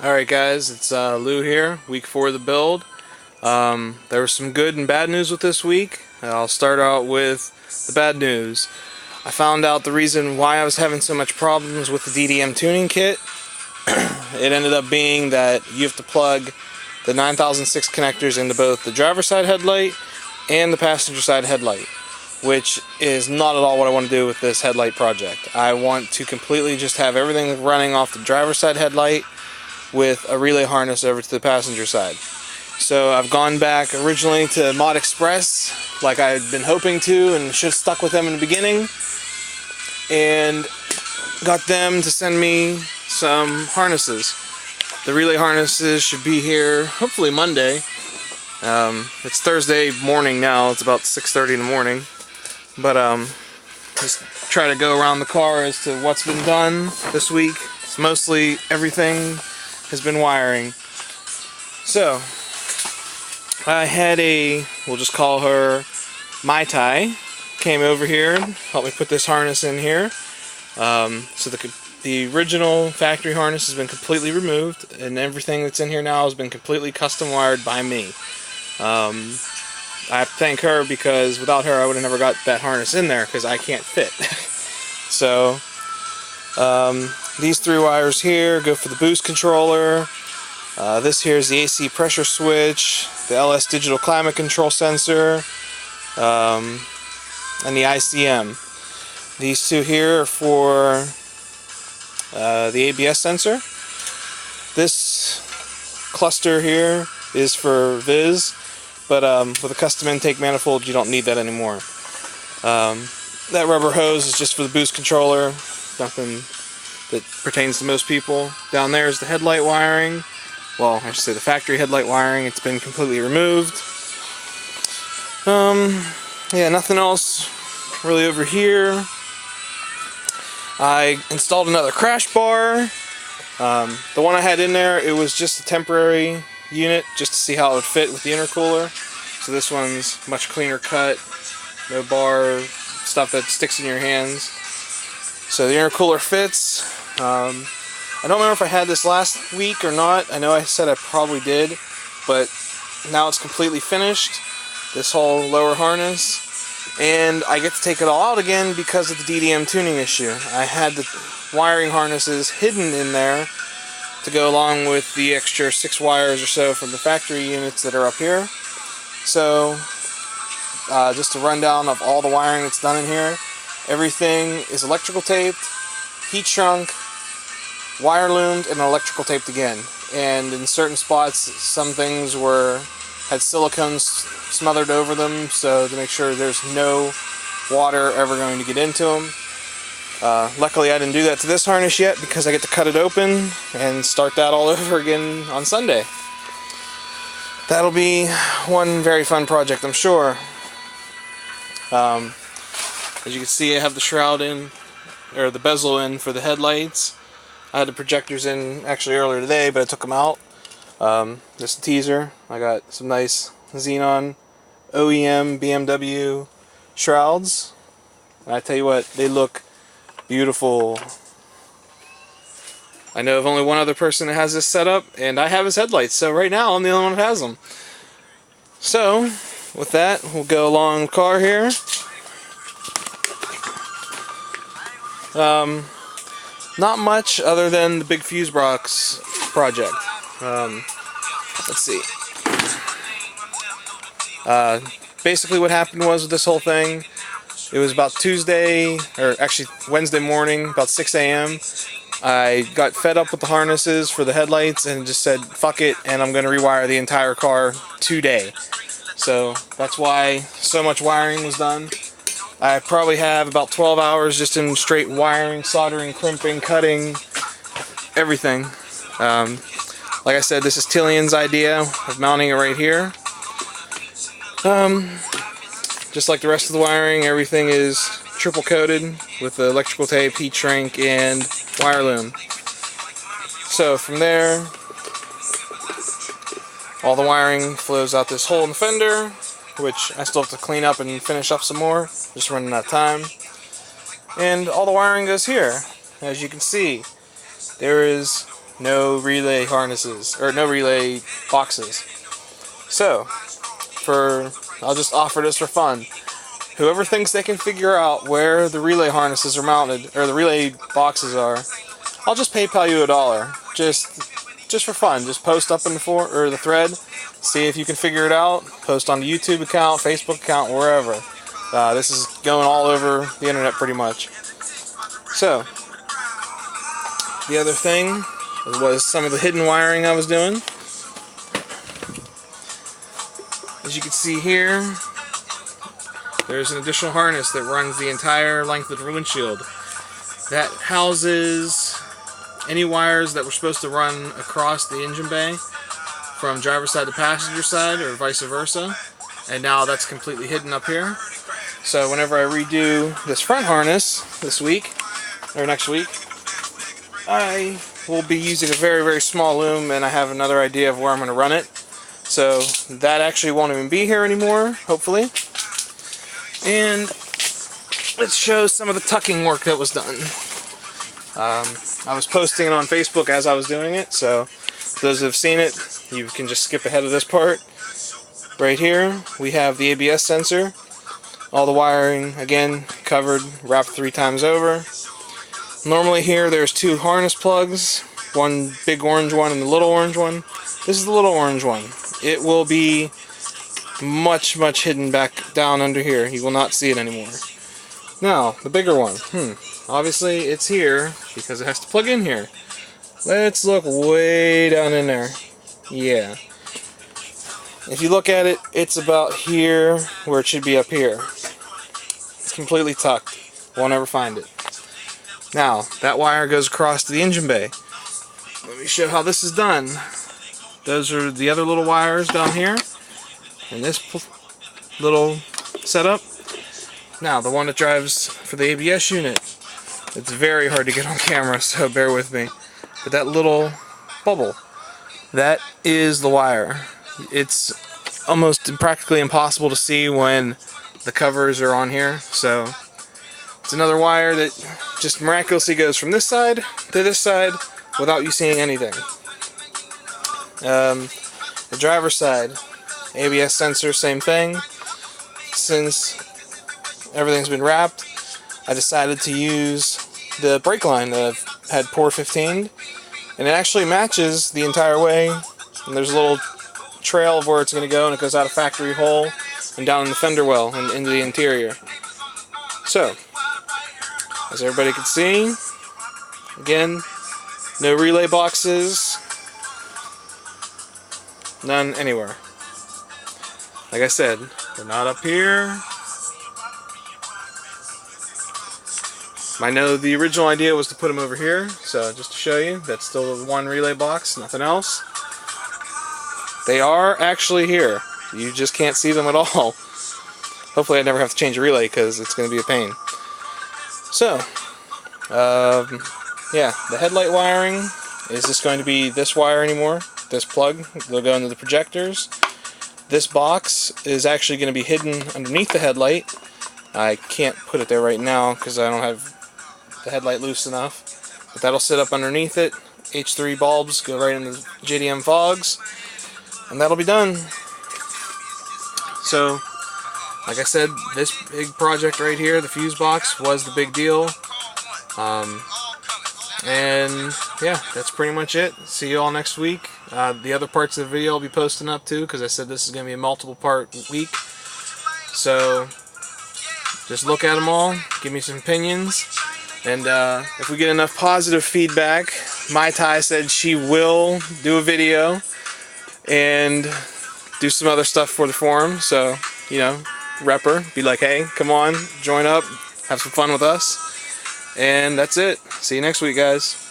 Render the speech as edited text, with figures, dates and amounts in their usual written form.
Alright guys, it's Lou here, week 4 of the build. There was some good and bad news with this week. I'll start out with the bad news. I found out the reason why I was having so much problems with the DDM tuning kit. It ended up being that you have to plug the 9006 connectors into both the driver's side headlight and the passenger side headlight, which is not at all what I want to do with this headlight project. I want to completely just have everything running off the driver's side headlight with a relay harness over to the passenger side. So I've gone back originally to Mod Express like I'd been hoping to, and should have stuck with them in the beginning, and got them to send me some harnesses. The relay harnesses should be here hopefully Monday. It's Thursday morning now, it's about 6:30 in the morning, but just try to go around the car as to what's been done this week. It's mostly everything has been wiring. So I had we'll just call her Mai Tai, came over here, helped me put this harness in here. So the original factory harness has been completely removed, and everything that's in here now has been completely custom wired by me. I have to thank her, because without her I would have never got that harness in there, because I can't fit. So these 3 wires here go for the boost controller. This here is the AC pressure switch, the LS digital climate control sensor, and the ICM. These 2 here are for the ABS sensor. This cluster here is for Viz, but with a custom intake manifold you don't need that anymore. That rubber hose is just for the boost controller, nothing that pertains to most people. Down there is the headlight wiring. Well, I should say the factory headlight wiring. It's been completely removed. Yeah, nothing else really over here. I installed another crash bar. The one I had in there, it was just a temporary unit, just to see how it would fit with the intercooler. So this one's much cleaner cut, no bar, stuff that sticks in your hands. So the intercooler fits. I don't remember if I had this last week or not. I know I said I probably did, but now it's completely finished, this whole lower harness, and I get to take it all out again because of the DDM tuning issue. I had the wiring harnesses hidden in there to go along with the extra 6 wires or so from the factory units that are up here. So just a rundown of all the wiring that's done in here. Everything is electrical taped, heat shrunk, wire loomed, and electrical taped again. And in certain spots, some things had silicone smothered over them, so to make sure there's no water ever going to get into them. Luckily I didn't do that to this harness yet, because I get to cut it open and start that all over again on Sunday. That'll be one very fun project, I'm sure. As you can see, I have the shroud in, or the bezel in for the headlights. I had the projectors in actually earlier today, but I took them out. This teaser, I got some nice Xenon OEM BMW shrouds. And I tell you what, they look beautiful. I know of only one other person that has this set up, and I have his headlights, so right now I'm the only one that has them. So, with that, we'll go along the car here. Not much other than the big fuse box project. Let's see. Basically what happened was with this whole thing, it was about Tuesday, or actually Wednesday morning, about 6 a.m. I got fed up with the harnesses for the headlights and just said, fuck it, and I'm going to rewire the entire car today. So that's why so much wiring was done. I probably have about 12 hours just in straight wiring, soldering, crimping, cutting, everything. Like I said, this is Tillian's idea of mounting it right here. Just like the rest of the wiring, everything is triple coated with the electrical tape, heat shrink, and wire loom. So from there, all the wiring flows out this hole in the fender, which I still have to clean up and finish up some more, just running out of time. And all the wiring goes here. As you can see, there is no relay harnesses, or no relay boxes. So, I'll just offer this for fun. Whoever thinks they can figure out where the relay harnesses are mounted, or the relay boxes are, I'll just PayPal you $1. Just for fun. Just post up in the thread, see if you can figure it out. Post on the YouTube account, Facebook account, wherever. This is going all over the internet pretty much. So, the other thing was some of the hidden wiring I was doing. As you can see here, there's an additional harness that runs the entire length of the windshield. That houses any wires that were supposed to run across the engine bay from driver's side to passenger side, or vice versa. And now that's completely hidden up here. So whenever I redo this front harness this week, or next week, I will be using a very, very small loom, and I have another idea of where I'm going to run it. So that actually won't even be here anymore, hopefully. And let's show some of the tucking work that was done. I was posting it on Facebook as I was doing it, so those who have seen it, you can just skip ahead of this part. Right here, we have the ABS sensor. All the wiring, again, covered, wrapped 3 times over. Normally here, there's 2 harness plugs, one big orange one and the little orange one. This is the little orange one. It will be much, much hidden back down under here. You will not see it anymore. Now, the bigger one. Obviously, it's here because it has to plug in here. Let's look way down in there. Yeah. If you look at it, it's about here where it should be up here. It's completely tucked. Won't ever find it. Now, that wire goes across to the engine bay. Let me show how this is done. Those are the other little wires down here. And this little setup. Now, the one that drives for the ABS unit. It's very hard to get on camera, so bear with me. But that little bubble, that is the wire. It's almost practically impossible to see when the covers are on here, so it's another wire that just miraculously goes from this side to this side without you seeing anything. The driver's side, ABS sensor, same thing. Since everything's been wrapped, I decided to use the brake line that I've had pour 15, and it actually matches the entire way. And there's a little trail of where it's going to go, and it goes out a factory hole and down in the fender well and into the interior. So, as everybody can see, again, no relay boxes, none anywhere. Like I said, they're not up here. I know the original idea was to put them over here, so just to show you, that's still the one relay box, nothing else. They are actually here. You just can't see them at all. Hopefully I never have to change a relay because it's going to be a pain. So, yeah, the headlight wiring is just going to be this wire anymore, this plug. They'll go into the projectors. This box is actually going to be hidden underneath the headlight. I can't put it there right now because I don't have the headlight loose enough. But that'll sit up underneath it. H3 bulbs go right into the JDM fogs. And that'll be done. So, like I said, this big project right here, the fuse box, was the big deal. And yeah, that's pretty much it. See you all next week. The other parts of the video I'll be posting up too, because I said this is going to be a multiple part week. So just look at them all, give me some opinions, and if we get enough positive feedback, Mai Tai said she will do a video and do some other stuff for the forum. So, you know, rep her, be like, hey, come on, join up, have some fun with us. And that's it. See you next week, guys.